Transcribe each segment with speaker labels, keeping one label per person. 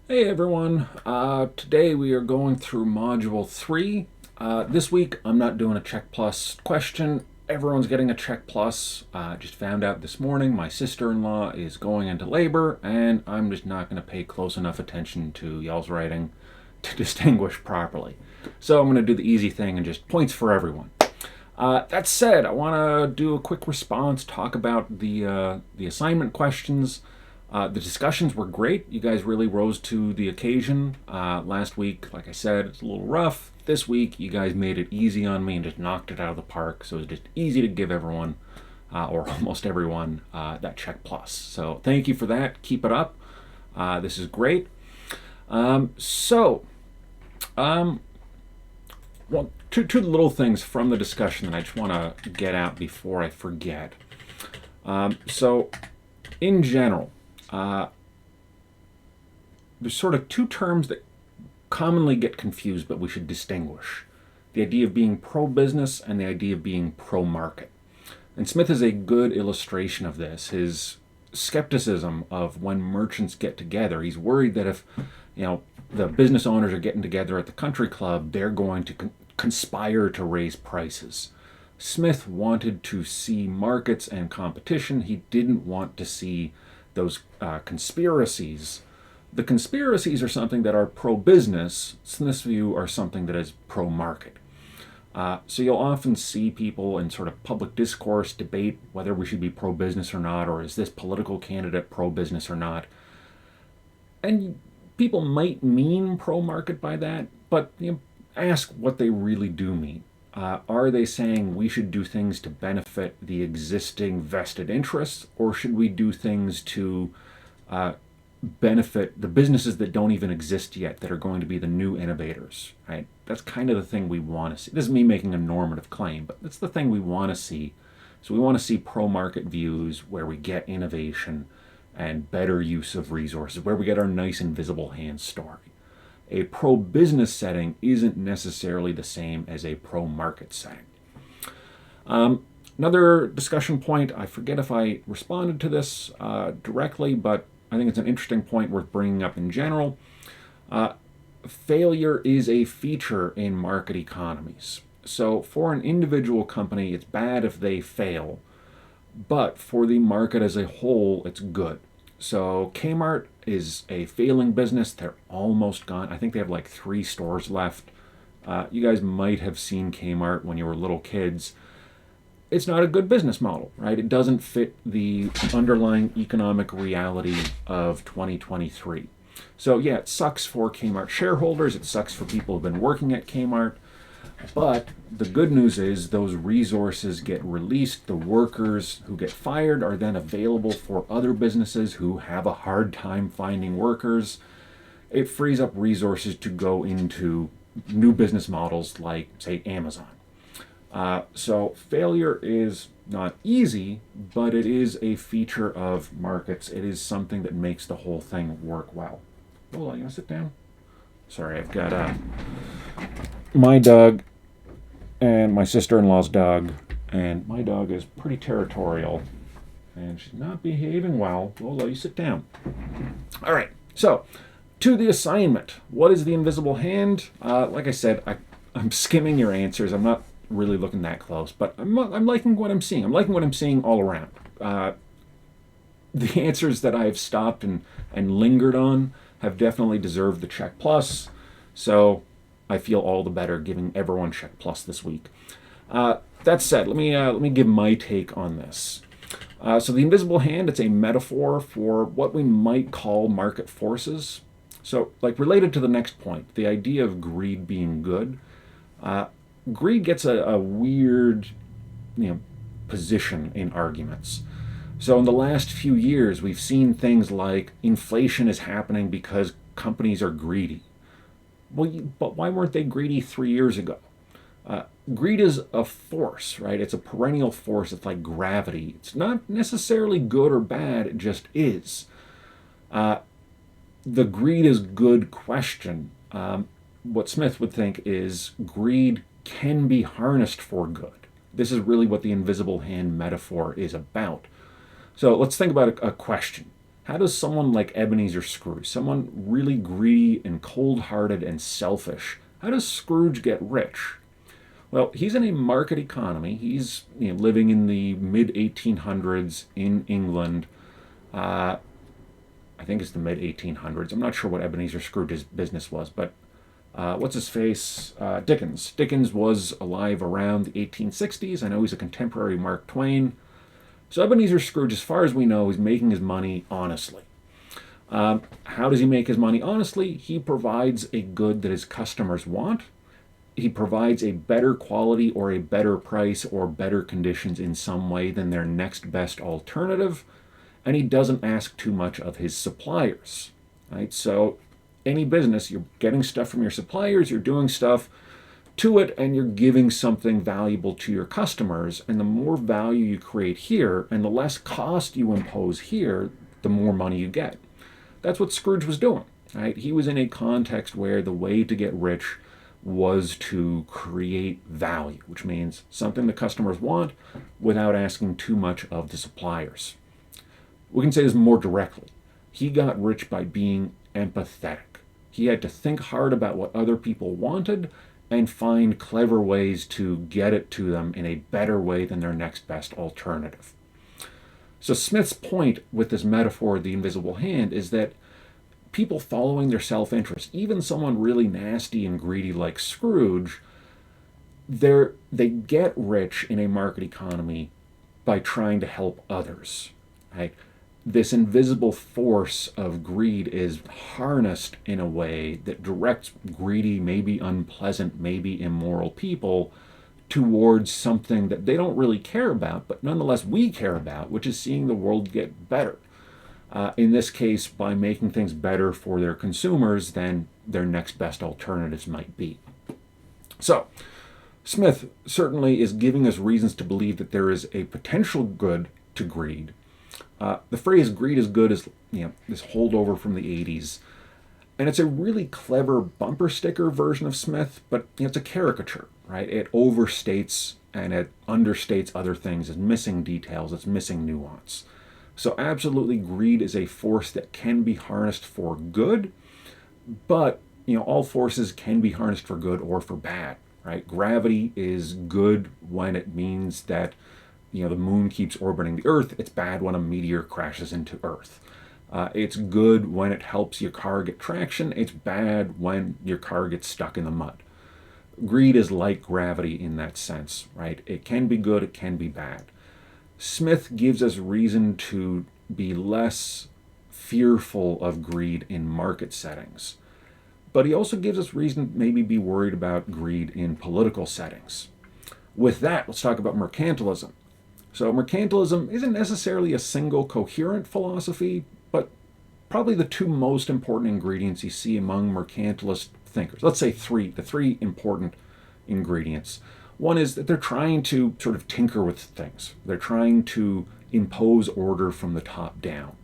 Speaker 1: Hey everyone, today we are going through Module 3. This week I'm not doing a Check Plus question. Everyone's getting a Check Plus. Just found out this morning my sister-in-law is going into labor, and I'm just not going to pay close enough attention to y'all's writing to distinguish properly. So I'm going to do the easy thing and just points for everyone. That said, I want to do a quick response, talk about the assignment questions. The discussions were great. You guys really rose to the occasion. Last week, like I said, it's a little rough. This week, you guys made it easy on me and just knocked it out of the park. So it was just easy to give everyone, or almost everyone, that check plus. So thank you for that. Keep it up. This is great. So, well, two little things from the discussion that I just want to get out before I forget. So, in general, there's sort of two terms that commonly get confused, but we should distinguish: the idea of being pro-business and the idea of being pro-market. And Smith is a good illustration of this. His skepticism of when merchants get together, he's worried that if, the business owners are getting together at the country club, they're going to conspire to raise prices. Smith wanted to see markets and competition. He didn't want to see those conspiracies. The conspiracies are something that are pro-business. Smith's view are something that is pro-market. So you'll often see people in sort of public discourse debate whether we should be pro-business or not, or is this political candidate pro-business or not. And people might mean pro-market by that, but ask what they really do mean. Are they saying we should do things to benefit the existing vested interests, or should we do things to benefit the businesses that don't even exist yet, that are going to be the new innovators, right? That's kind of the thing we want to see. This is me making a normative claim, but that's the thing we want to see. So we want to see pro-market views where we get innovation and better use of resources, where we get our nice invisible hand story. A pro-business setting isn't necessarily the same as a pro-market setting. Another discussion point, I forget if I responded to this directly, but I think it's an interesting point worth bringing up in general. Failure is a feature in market economies. So for an individual company, it's bad if they fail, but for the market as a whole, it's good. So Kmart is a failing business. They're almost gone. I think they have like 3 stores left. You guys might have seen Kmart when you were little kids. It's not a good business model, right? It doesn't fit the underlying economic reality of 2023. So yeah, it sucks for Kmart shareholders. It sucks for people who've been working at Kmart. But the good news is those resources get released. The workers who get fired are then available for other businesses who have a hard time finding workers. It frees up resources to go into new business models like, say, Amazon. So failure is not easy, but it is a feature of markets. It is something that makes the whole thing work well. Hold on, you want to sit down? Sorry, I've got my dog and my sister-in-law's dog, and my dog is pretty territorial, and she's not behaving well. We'll let you sit down. All right, so to the assignment. What is the invisible hand? Like I said, I'm skimming your answers. I'm not really looking that close, but I'm liking what I'm seeing. I'm liking what I'm seeing all around. The answers that I've stopped and lingered on have definitely deserved the check plus. So I feel all the better giving everyone check plus this week. That said, let me give my take on this. So the invisible hand, it's a metaphor for what we might call market forces. So, like, related to the next point, the idea of greed being good. Greed gets a weird, position in arguments. So in the last few years, we've seen things like inflation is happening because companies are greedy. Well, but why weren't they greedy 3 years ago? Greed is a force, right? It's a perennial force. It's like gravity. It's not necessarily good or bad. It just is. The greed is good question. What Smith would think is greed can be harnessed for good. This is really what the invisible hand metaphor is about. So let's think about a question. How does someone like Ebenezer Scrooge, someone really greedy and cold-hearted and selfish, how does Scrooge get rich? Well, he's in a market economy. He's living in the mid 1800s in England. Uh, I think it's the mid 1800s. I'm not sure what Ebenezer Scrooge's business was, but what's his face? Dickens. Dickens was alive around the 1860s. I know he's a contemporary Mark Twain. So Ebenezer Scrooge, as far as we know, is making his money honestly. How does he make his money honestly? He provides a good that his customers want. He provides a better quality or a better price or better conditions in some way than their next best alternative. And he doesn't ask too much of his suppliers. Right? So any business, you're getting stuff from your suppliers, you're doing stuff to it, and you're giving something valuable to your customers. And the more value you create here and the less cost you impose here, the more money you get. That's what Scrooge was doing. Right? He was in a context where the way to get rich was to create value, which means something the customers want without asking too much of the suppliers. We can say this more directly. He got rich by being empathetic. He had to think hard about what other people wanted and find clever ways to get it to them in a better way than their next best alternative. So Smith's point with this metaphor of the invisible hand is that people following their self-interest, even someone really nasty and greedy like Scrooge, they get rich in a market economy by trying to help others. Right? This invisible force of greed is harnessed in a way that directs greedy, maybe unpleasant, maybe immoral people towards something that they don't really care about, but nonetheless we care about, which is seeing the world get better. In this case, by making things better for their consumers than their next best alternatives might be. So, Smith certainly is giving us reasons to believe that there is a potential good to greed. The phrase "greed is good" is this holdover from the 80s, and it's a really clever bumper sticker version of Smith, but it's a caricature, right? It overstates and it understates other things. It's missing details. It's missing nuance. So absolutely, greed is a force that can be harnessed for good, but all forces can be harnessed for good or for bad, right? Gravity is good when it means that the moon keeps orbiting the Earth. It's bad when a meteor crashes into Earth. It's good when it helps your car get traction. It's bad when your car gets stuck in the mud. Greed is like gravity in that sense, right? It can be good, it can be bad. Smith gives us reason to be less fearful of greed in market settings. But he also gives us reason to maybe be worried about greed in political settings. With that, let's talk about mercantilism. So mercantilism isn't necessarily a single coherent philosophy, but probably the two most important ingredients you see among mercantilist thinkers. Let's say the three important ingredients. One is that they're trying to sort of tinker with things. They're trying to impose order from the top down.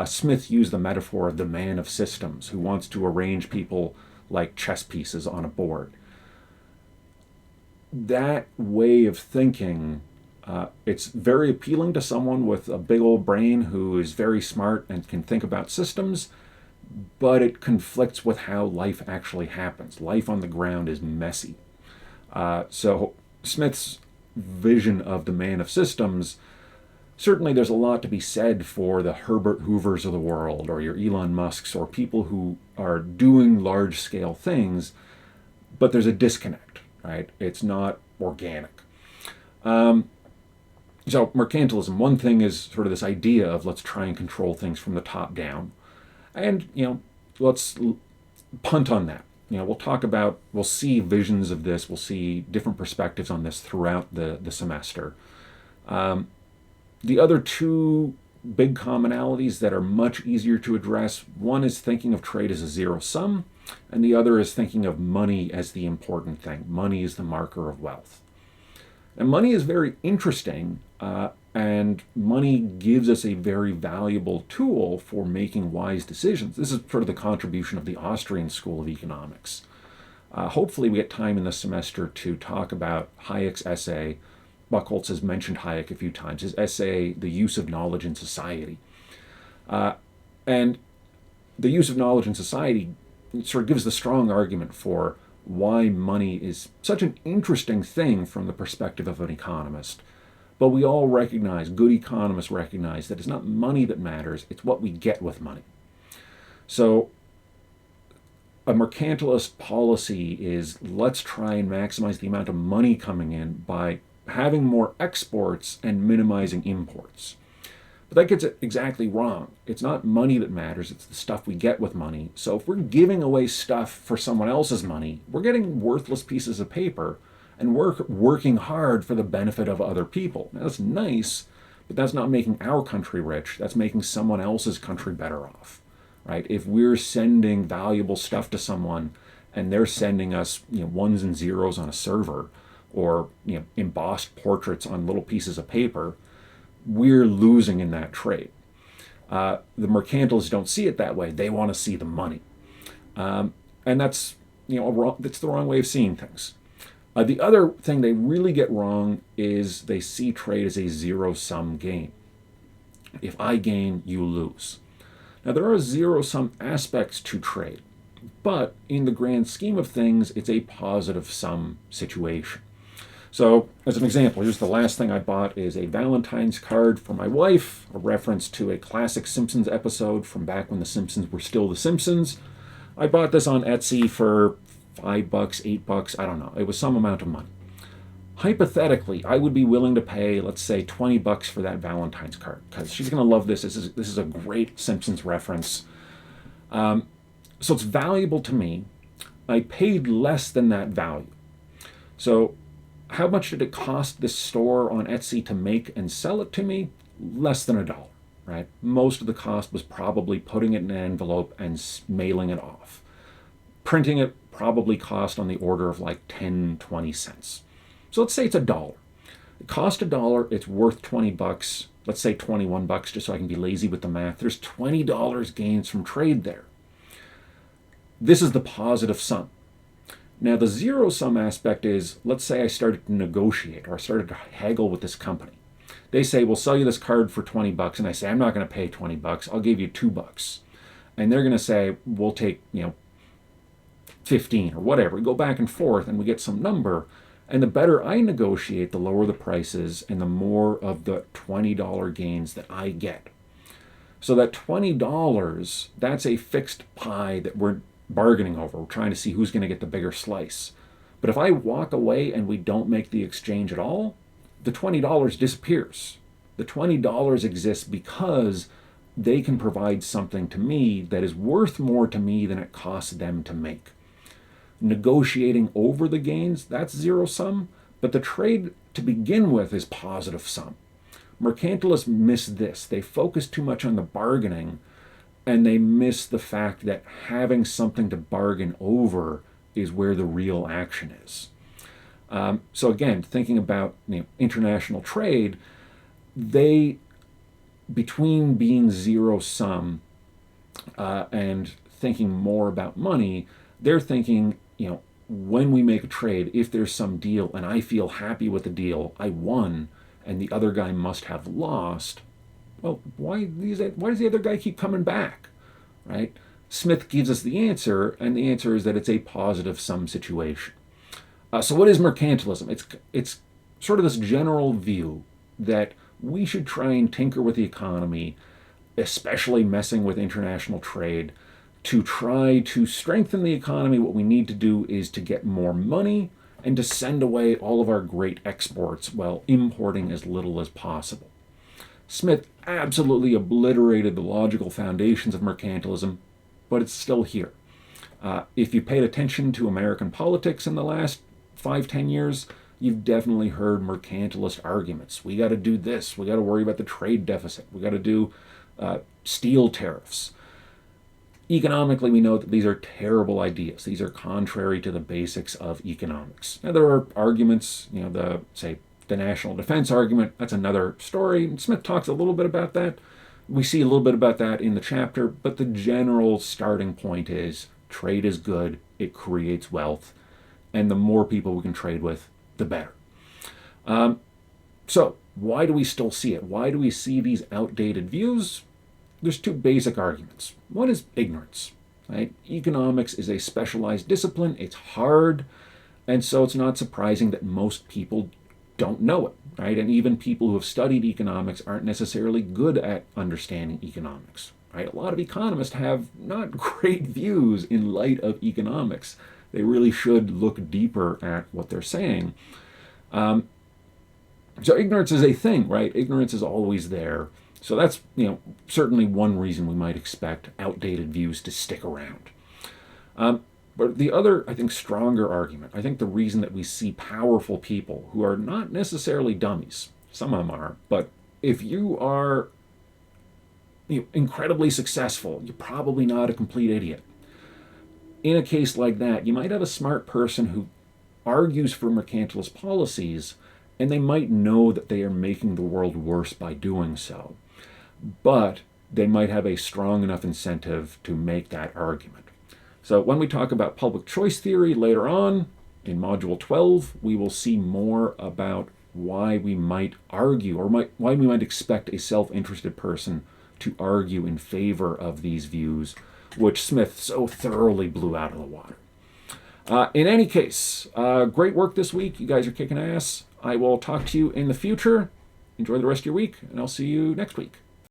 Speaker 1: Smith used the metaphor of the man of systems who wants to arrange people like chess pieces on a board. That way of thinking, it's very appealing to someone with a big old brain who is very smart and can think about systems, but it conflicts with how life actually happens. Life on the ground is messy. So Smith's vision of the man of systems, certainly there's a lot to be said for the Herbert Hoovers of the world or your Elon Musks or people who are doing large-scale things, but there's a disconnect, right? It's not organic. So mercantilism, one thing is sort of this idea of let's try and control things from the top down. And, let's punt on that. We'll see visions of this, we'll see different perspectives on this throughout the semester. The other two big commonalities that are much easier to address, one is thinking of trade as a zero sum, and the other is thinking of money as the important thing. Money is the marker of wealth. And money is very interesting, and money gives us a very valuable tool for making wise decisions. This is sort of the contribution of the Austrian School of Economics. Hopefully we get time in this semester to talk about Hayek's essay. Buchholz has mentioned Hayek a few times. His essay, The Use of Knowledge in Society. And the use of knowledge in society sort of gives the strong argument for why money is such an interesting thing from the perspective of an economist. But we all recognize, good economists recognize, that it's not money that matters, it's what we get with money. So a mercantilist policy is, let's try and maximize the amount of money coming in by having more exports and minimizing imports. But that gets it exactly wrong. It's not money that matters, it's the stuff we get with money. So if we're giving away stuff for someone else's money, we're getting worthless pieces of paper, and we're working hard for the benefit of other people. Now, that's nice, but that's not making our country rich. That's making someone else's country better off, right? If we're sending valuable stuff to someone and they're sending us, ones and zeros on a server, or embossed portraits on little pieces of paper, we're losing in that trade. The mercantilists don't see it that way. They want to see the money, and that's that's the wrong way of seeing things. The other thing they really get wrong is they see trade as a zero-sum game. If I gain, you lose. Now, there are zero-sum aspects to trade, but in the grand scheme of things, it's a positive-sum situation. So, as an example, here's the last thing I bought is a Valentine's card for my wife, a reference to a classic Simpsons episode from back when the Simpsons were still the Simpsons. I bought this on Etsy for $5, $8, I don't know. It was some amount of money. Hypothetically, I would be willing to pay, let's say, $20 for that Valentine's card, because she's going to love this. This is a great Simpsons reference. So it's valuable to me. I paid less than that value. So how much did it cost this store on Etsy to make and sell it to me? Less than $1, right? Most of the cost was probably putting it in an envelope and mailing it off. Printing it probably cost on the order of like 10, 20 cents. So let's say it's $1. It cost $1, it's worth $20. Let's say $21, just so I can be lazy with the math. There's $20 gains from trade there. This is the positive sum. Now, the zero-sum aspect is, let's say I started to negotiate, or I started to haggle with this company. They say, we'll sell you this card for $20, and I say, I'm not going to pay $20, I'll give you $2. And they're going to say, we'll take, 15 or whatever. We go back and forth, and we get some number, and the better I negotiate, the lower the prices, and the more of the $20 gains that I get. So that $20, that's a fixed pie that we're bargaining over. We're trying to see who's going to get the bigger slice. But if I walk away and we don't make the exchange at all, the $20 disappears. The $20 exists because they can provide something to me that is worth more to me than it costs them to make. Negotiating over the gains, that's zero sum, but the trade to begin with is positive sum. Mercantilists miss this. They focus too much on the bargaining, and they miss the fact that having something to bargain over is where the real action is. So again, thinking about international trade, between being zero sum and thinking more about money, they're thinking, when we make a trade, if there's some deal and I feel happy with the deal, I won, and the other guy must have lost. Well, why does the other guy keep coming back, right? Smith gives us the answer, and the answer is that it's a positive sum situation. So what is mercantilism? It's sort of this general view that we should try and tinker with the economy, especially messing with international trade, to try to strengthen the economy. What we need to do is to get more money and to send away all of our great exports while importing as little as possible. Smith absolutely obliterated the logical foundations of mercantilism, but it's still here. If you paid attention to American politics in the last 5-10 years, you've definitely heard mercantilist arguments. We got to do this. We got to worry about the trade deficit. We got to do steel tariffs. Economically, we know that these are terrible ideas. These are contrary to the basics of economics. Now, there are arguments, the national defense argument. That's another story. Smith talks a little bit about that. We see a little bit about that in the chapter, but the general starting point is trade is good. It creates wealth. And the more people we can trade with, the better. So why do we still see it? Why do we see these outdated views? there's two basic arguments. One is ignorance. Right? Economics is a specialized discipline. It's hard, and so it's not surprising that most people don't know it. Right? And even people who have studied economics aren't necessarily good at understanding economics. Right? A lot of economists have not great views in light of economics. They really should look deeper at what they're saying. So ignorance is a thing, right? Ignorance is always there. So that's, certainly one reason we might expect outdated views to stick around. But the other, I think, stronger argument, I think the reason that we see powerful people who are not necessarily dummies, some of them are, but if you are incredibly successful, you're probably not a complete idiot. In a case like that, you might have a smart person who argues for mercantilist policies, and they might know that they are making the world worse by doing so. But they might have a strong enough incentive to make that argument. So when we talk about public choice theory later on, in Module 12, we will see more about why we might argue, or why we might expect a self-interested person to argue in favor of these views, which Smith so thoroughly blew out of the water. In any case, great work this week. You guys are kicking ass. I will talk to you in the future. Enjoy the rest of your week, and I'll see you next week.